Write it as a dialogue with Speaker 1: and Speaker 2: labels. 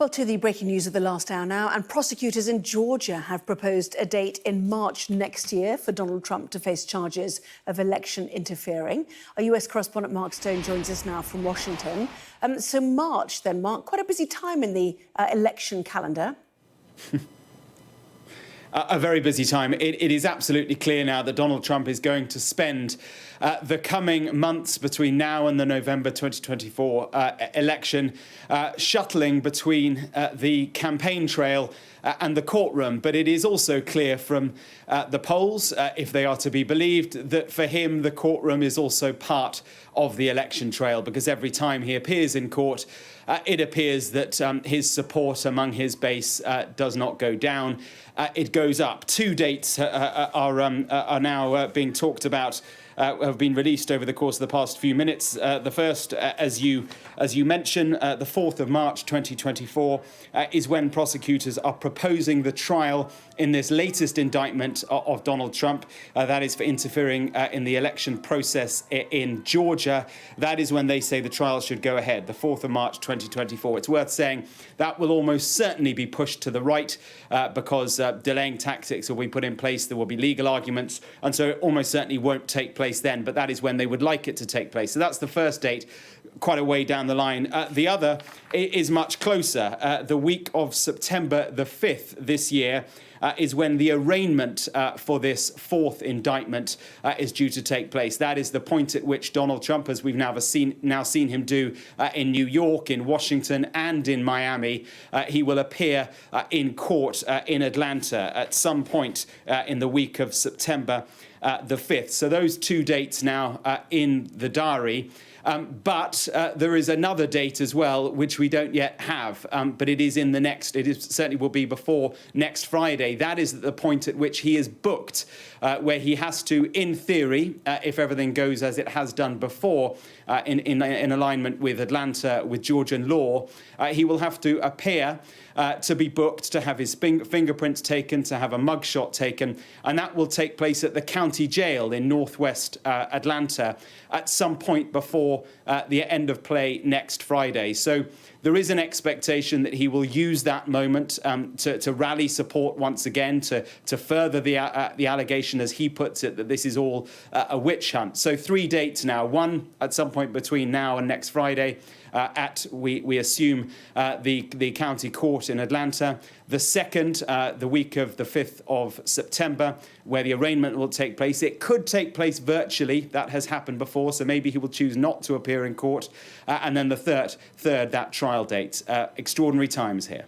Speaker 1: Well, to the breaking news of the last hour now, and prosecutors in Georgia have proposed a date in March next year for Donald Trump to face charges of election interfering. Our US correspondent Mark Stone joins us now from Washington. So March then, Mark, quite a busy time in the election calendar.
Speaker 2: A very busy time. It is absolutely clear now that Donald Trump is going to spend the coming months between now and the November 2024 election shuttling between the campaign trail and the courtroom. But it is also clear from the polls, if they are to be believed, that for him the courtroom is also part of the election trail, because every time he appears in court, it appears that his support among his base does not go down. It goes up. Two dates are now being talked about, have been released over the course of the past few minutes. The first, as you mentioned, the 4th of March 2024 is when prosecutors are proposing the trial in this latest indictment of Donald Trump. That is for interfering in the election process in Georgia. That is when they say the trial should go ahead, the 4th of March 2024. It's worth saying that will almost certainly be pushed to the right because delaying tactics will be put in place. There will be legal arguments, and so it almost certainly won't take place then, but that is when they would like it to take place. So that's the first date, quite a way down the line. The other is much closer. The week of September the 5th this year is when the arraignment for this fourth indictment is due to take place. That is the point at which Donald Trump, as we've now seen him do in New York, in Washington and in Miami, he will appear in court in Atlanta at some point in the week of September the 5th. So those two dates now in the diary. But there is another date as well, which we don't yet have, but it is in the next, certainly will be before next Friday. That is the point at which he is booked, where he has to, in theory, if everything goes as it has done before, in alignment with Atlanta, with Georgian law, he will have to appear to be booked, to have his fingerprints taken, to have a mugshot taken, and that will take place at the county jail in northwest Atlanta at some point before the end of play next Friday. So there is an expectation that he will use that moment to rally support once again, to further the allegation, as he puts it, that this is all a witch hunt. So three dates now, one at some point between now and next Friday, we assume the county court in Atlanta. The second, the week of the 5th of September, where the arraignment will take place. It could take place virtually. That has happened before, so maybe he will choose not to appear in court. And then the third, that trial date. Extraordinary times here.